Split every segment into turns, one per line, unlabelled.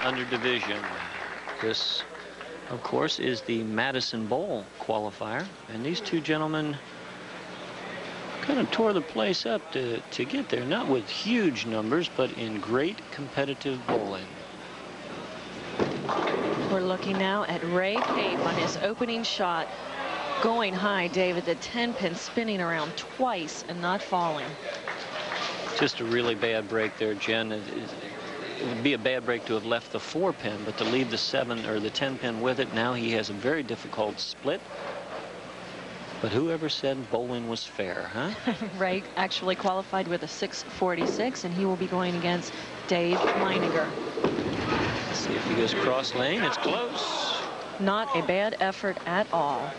under division. This, of course, is the Madison Bowl qualifier, and these two gentlemen kind of tore the place up to get there, not with huge numbers, but in great competitive bowling.
We're looking now at Ray Pape on his opening shot, going high, David. The 10-pin spinning around twice and not falling.
Just a really bad break there, Jen. It would be a bad break to have left the 4-pin, but to leave the 7 or the 10-pin with it, now he has a very difficult split. But whoever said bowling was fair, huh?
Ray actually qualified with a 646, and he will be going against Dave Meininger.
See if he goes cross lane. It's close.
Not a bad effort at all.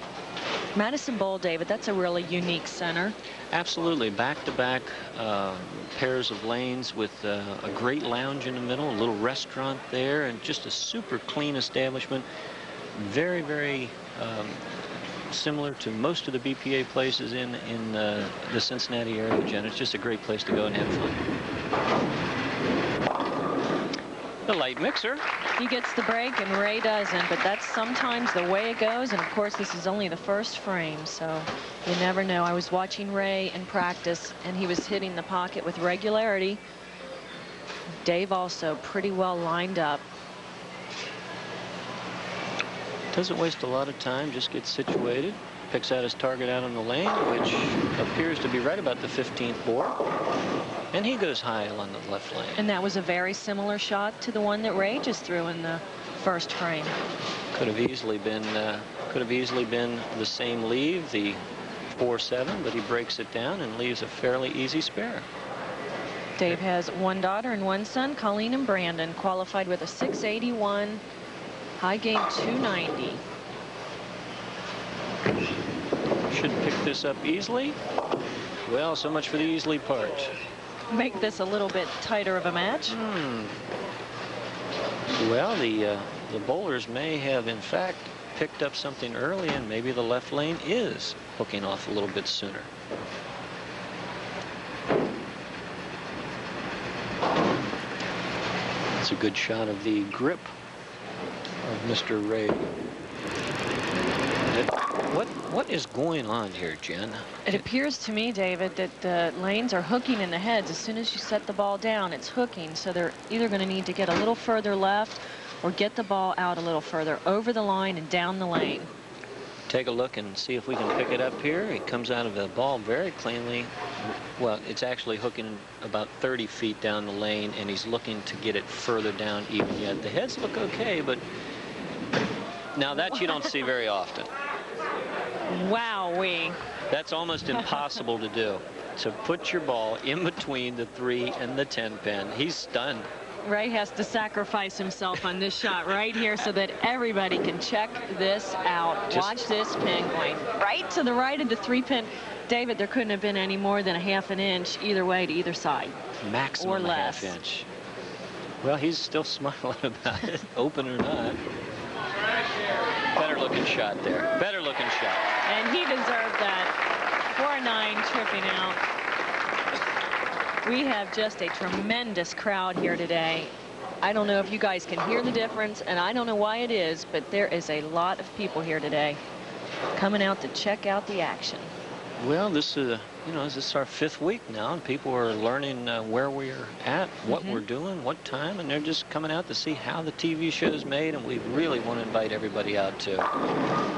Madison Bowl, David, that's a really unique center.
Absolutely. Back-to-back pairs of lanes with a great lounge in the middle, a little restaurant there, and just a super clean establishment. Very, very similar to most of the BPA places in the Cincinnati area, Jen. It's just a great place to go and have fun. The light mixer.
He gets the break and Ray doesn't, but that's sometimes the way it goes. And of course, this is only the first frame, so you never know. I was watching Ray in practice, and he was hitting the pocket with regularity. Dave also pretty well lined up.
Doesn't waste a lot of time, just gets situated, picks out his target out on the lane, which appears to be right about the 15th board, and he goes high along the left lane. And
that was a very similar shot to the one that Ray just threw in the first frame.
Could have easily been the same leave, the 4-7, but he breaks it down and leaves a fairly easy spare.
Dave has one daughter and one son, Colleen and Brandon, qualified with a 681. High game 290.
Should pick this up easily. Well, so much for the easily part.
Make this a little bit tighter of a match.
Well, the bowlers may have, in fact, picked up something early, and maybe the left lane is hooking off a little bit sooner. It's a good shot of the grip of Mr. Ray. What is going on here, Jen?
It appears to me, David, that the lanes are hooking in the heads. As soon as you set the ball down, it's hooking. So they're either going to need to get a little further left or get the ball out a little further over the line and down the lane.
Take a look and see if we can pick it up here. He comes out of the ball very cleanly. Well, it's actually hooking about 30 feet down the lane, and he's looking to get it further down even yet. The heads look okay, but now that you don't see very often.
Wowee.
That's almost impossible to do, to put your ball in between the 3 and the 10 pin. He's stunned.
Ray has to sacrifice himself on this shot right here so that everybody can check this out. Watch this pin going right to the right of the 3-pin. David, there couldn't have been any more than a half an inch either way to either side.
Maximum
or less.
A half inch. Well, he's still smiling about it, open or not. Better looking shot there. Better looking shot.
And he deserved that. 4-9 tripping out. We have just a tremendous crowd here today. I don't know if you guys can hear the difference, and I don't know why it is, but there is a lot of people here today coming out to check out the action.
Well, this is, this is our 5th week now, and people are learning where we're at, what we're doing, what time, and they're just coming out to see how the TV show is made, and we really want to invite everybody out too.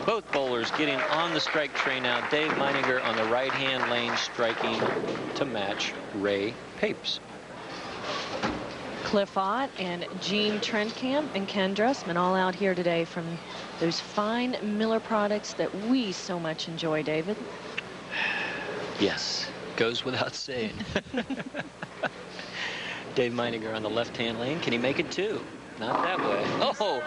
Both bowlers getting on the strike train now. Dave Meininger on the right-hand lane striking to match Ray Pape's.
Cliff Ott and Gene Trentkamp and Ken Dressman all out here today from those fine Miller products that we so much enjoy, David.
Yes, goes without saying. Dave Meininger on the left-hand lane. Can he make it too? Not that way. Oh,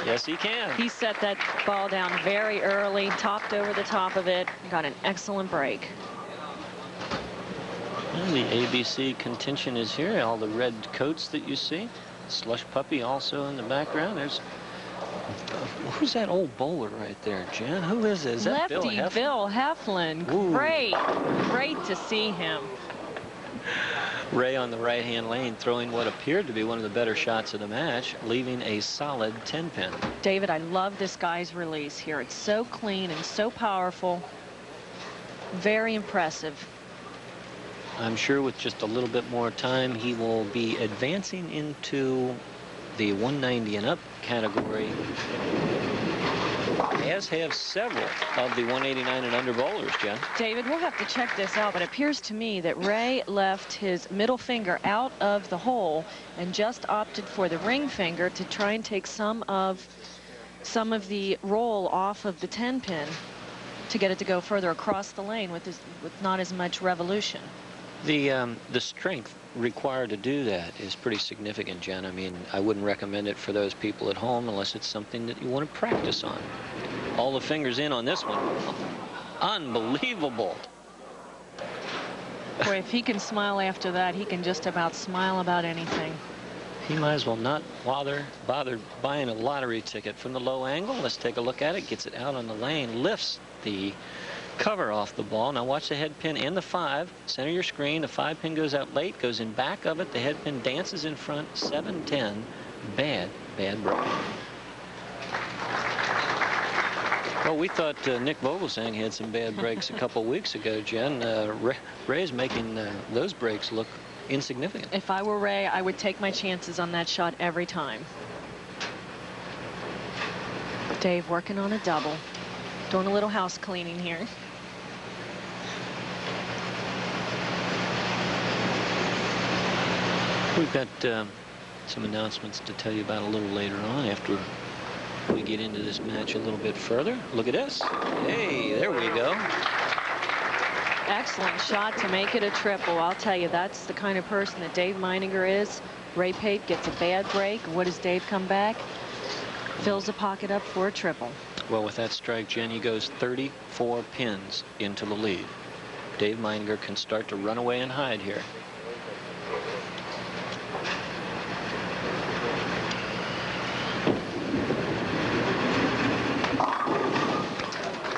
yes, he can.
He set that ball down very early, topped over the top of it, got an excellent break.
And the ABC contention is here. All the red coats that you see. Slush Puppy also in the background. There's who's that old bowler right there, Jen? Who is it? Is that
Lefty Bill Heflin? Great to see him.
Ray on the right-hand lane throwing what appeared to be one of the better shots of the match, leaving a solid 10-pin.
David, I love this guy's release here. It's so clean and so powerful. Very impressive.
I'm sure with just a little bit more time, he will be advancing into the 190 and up category, as have several of the 189 and under bowlers, Jen.
David, we'll have to check this out, but it appears to me that Ray left his middle finger out of the hole and just opted for the ring finger to try and take some of the roll off of the 10-pin to get it to go further across the lane with not as much revolution.
The strength required to do that is pretty significant, Jen. I mean, I wouldn't recommend it for those people at home unless it's something that you want to practice on. All the fingers in on this one. Unbelievable.
Boy, if he can smile after that, he can just about smile about anything.
He might as well not bother buying a lottery ticket. From the low angle, let's take a look at it. Gets it out on the lane, lifts the cover off the ball. Now watch the head pin and the 5. Center your screen. The 5 pin goes out late, goes in back of it. The head pin dances in front. 7-10. Bad break. Well, we thought Nick Vogelsang had some bad breaks a couple weeks ago, Jen. Ray's making those breaks look insignificant.
If I were Ray, I would take my chances on that shot every time. Dave working on a double. Doing a little house cleaning here.
We've got some announcements to tell you about a little later on after we get into this match a little bit further. Look at this. Hey, there we go.
Excellent shot to make it a triple. I'll tell you, that's the kind of person that Dave Meininger is. Ray Pape gets a bad break. What does Dave come back? Fills the pocket up for a triple.
Well, with that strike, Jen, he goes 34 pins into the lead. Dave Meininger can start to run away and hide here.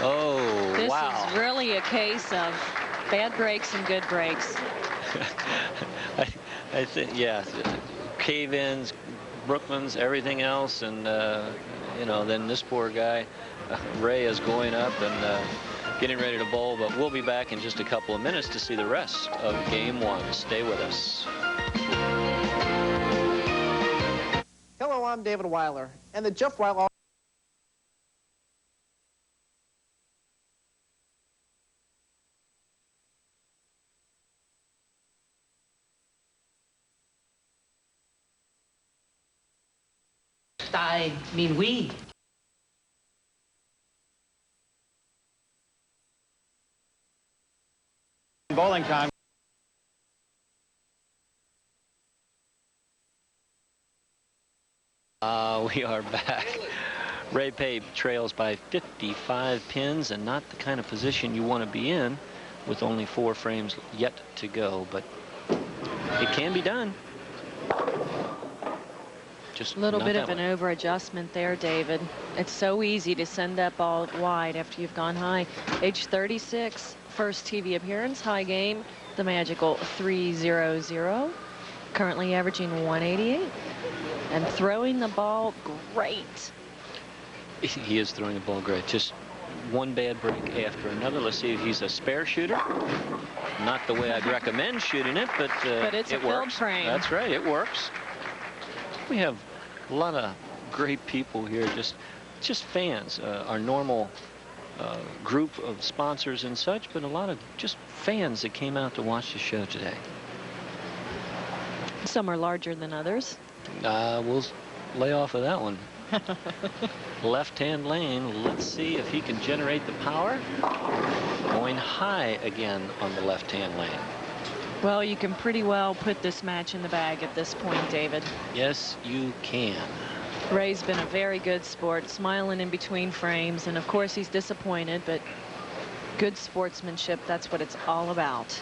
Oh, wow.
This is really a case of bad breaks and good breaks.
I think, yeah, cave-ins, Brookmans, everything else, and you know, then this poor guy, Ray, is going up and getting ready to bowl, but we'll be back in just a couple of minutes to see the rest of Game 1. Stay with us.
Hello, I'm David Weiler, and the Jeff Weiler...
I mean, we.
Bowling time.
We are back. Ray Pape trails by 55 pins, and not the kind of position you want to be in with only 4 frames yet to go, but it can be done. Just
a little bit of an over adjustment there, David. It's so easy to send that ball wide after you've gone high. Age 36, first TV appearance, high game, the magical 300, currently averaging 188, and throwing the ball great.
He is throwing the ball great. Just one bad break after another. Let's see if he's a spare shooter. Not the way I'd recommend shooting it, but
it's
it
a filled
works.
frame.
That's right, it works. We have a lot of great people here, just fans, our normal group of sponsors and such, but a lot of just fans that came out to watch the show today.
Some are larger than others.
We'll lay off of that one. Left-hand lane, let's see if he can generate the power. Going high again on the left-hand lane.
Well, you can pretty well put this match in the bag at this point, David.
Yes, you can.
Ray's been a very good sport, smiling in between frames, and of course he's disappointed, but good sportsmanship, that's what it's all about.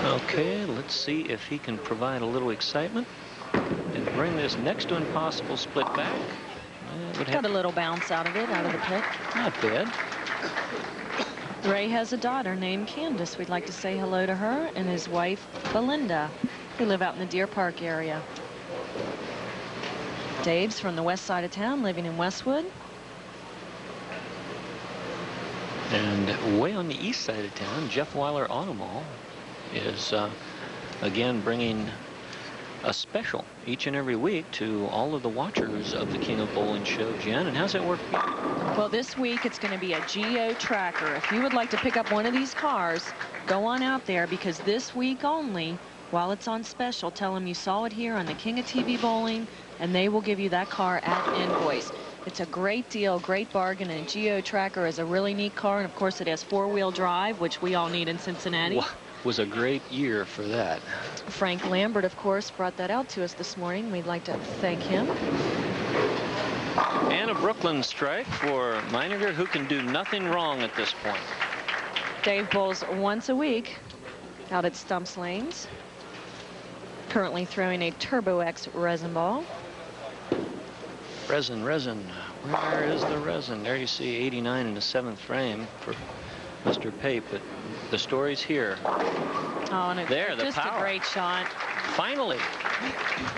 Okay, let's see if he can provide a little excitement and bring this next to impossible split back.
Got a little bounce out of it, out of the pit.
Not bad.
Ray has a daughter named Candace. We'd like to say hello to her and his wife, Belinda, who live out in the Deer Park area. Dave's from the west side of town, living in Westwood.
And way on the east side of town, Jeff Weiler Automall is, again, bringing a special each and every week to all of the watchers of the King of Bowling show. Jen, and how's that work?
Well, this week it's going to be a Geo tracker. If you would like to pick up one of these cars, go on out there, because this week only, while it's on special, tell them you saw it here on the King of TV Bowling, and they will give you that car at invoice. It's a great deal, great bargain, and Geo Tracker is a really neat car, and of course it has four-wheel drive, which we all need in Cincinnati.
Was a great year for that.
Frank Lambert, of course, brought that out to us this morning. We'd like to thank him.
And a Brooklyn strike for Meininger, who can do nothing wrong at this point.
Dave bowls once a week out at Stumps Lanes. Currently throwing a Turbo X resin ball.
Resin. Where is the resin? There you see 89 in the 7th frame for Mr. Pape, but the story's here.
Oh, and
there, the
just
power.
A great shot.
Finally.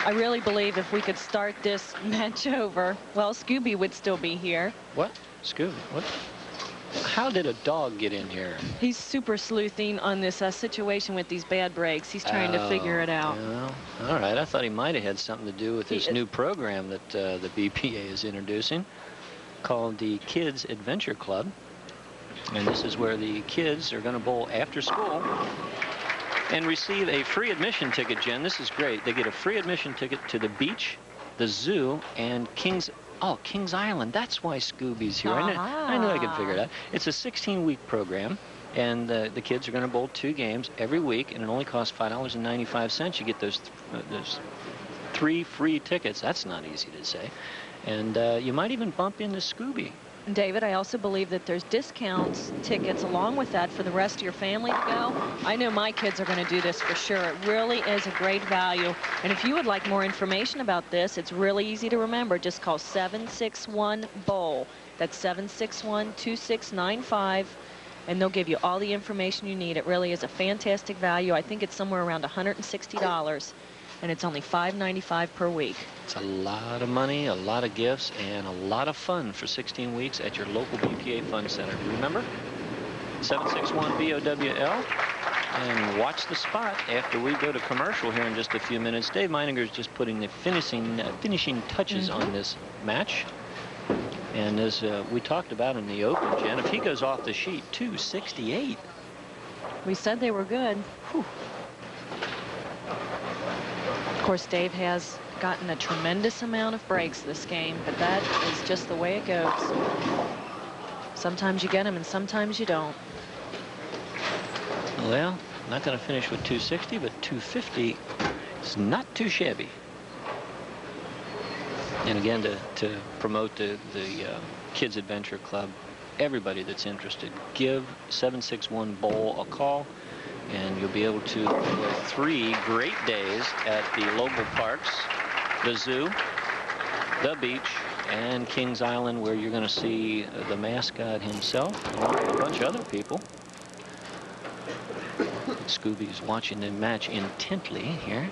I really believe if we could start this match over, well, Scooby would still be here.
What? Scooby? What? How did a dog get in here?
He's super sleuthing on this situation with these bad breaks. He's trying to figure it out.
Yeah. All right. I thought he might have had something to do with this new program that the BPA is introducing called the Kids Adventure Club. And this is where the kids are going to bowl after school and receive a free admission ticket, Jen. This is great. They get a free admission ticket to the beach, the zoo, and Kings Island. That's why Scooby's here. I knew I could figure it out. It's a 16-week program, and the kids are going to bowl 2 games every week, and it only costs $5.95. You get those 3 free tickets. That's not easy to say. And you might even bump into Scooby.
David, I also believe that there's discounts, tickets along with that for the rest of your family to go. I know my kids are going to do this for sure. It really is a great value. And if you would like more information about this, it's really easy to remember. Just call 761-BOWL. That's 761-2695. And they'll give you all the information you need. It really is a fantastic value. I think it's somewhere around $160. And it's only $5.95 per week.
It's a lot of money, a lot of gifts, and a lot of fun for 16 weeks at your local BPA Fun Center. Remember, 761-BOWL, and watch the spot after we go to commercial here in just a few minutes. Dave Meininger is just putting the finishing touches on this match. And as we talked about in the open, Jen, if he goes off the sheet, 268.
We said they were good. Whew. Of course, Dave has gotten a tremendous amount of breaks this game, but that is just the way it goes. Sometimes you get them and sometimes you don't.
Well, not going to finish with 260, but 250 is not too shabby. And again, to promote the Kids Adventure Club, everybody that's interested, give 761-BOWL a call. And you'll be able to enjoy 3 great days at the local parks, the zoo, the beach, and Kings Island, where you're going to see the mascot himself, along with a bunch of other people. Scooby's watching the match intently here.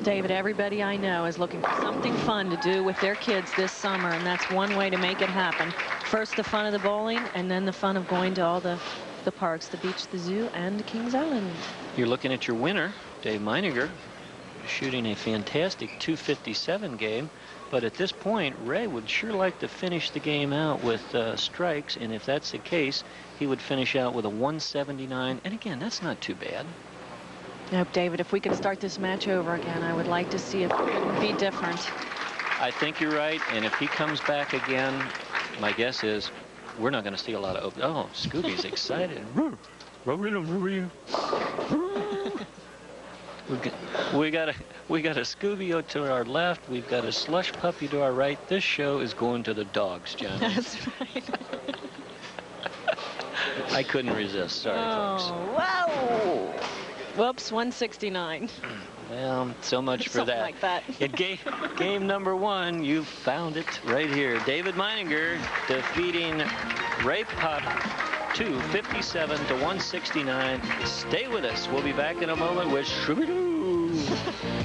David, everybody I know is looking for something fun to do with their kids this summer, and that's one way to make it happen. First, the fun of the bowling, and then the fun of going to all the parks, the beach, the zoo, and Kings Island.
You're looking at your winner, Dave Meininger, shooting a fantastic 257 game. But at this point, Ray would sure like to finish the game out with strikes. And if that's the case, he would finish out with a 179. And again, that's not too bad.
Nope, David, if we could start this match over again, I would like to see if it would be different.
I think you're right. And if he comes back again, my guess is we're not going to see a lot of open. Oh, Scooby's excited. we got a Scooby to our left. We've got a slush puppy to our right. This show is going to the dogs, John.
That's right.
I couldn't resist. Sorry, folks.
Wow. Whoops, 169.
Well, so much for
Something
that.
like that.
Game number 1, you found it right here. David Meininger defeating Ray Pape 257 to 169. Stay with us. We'll be back in a moment with Shooby-Doo.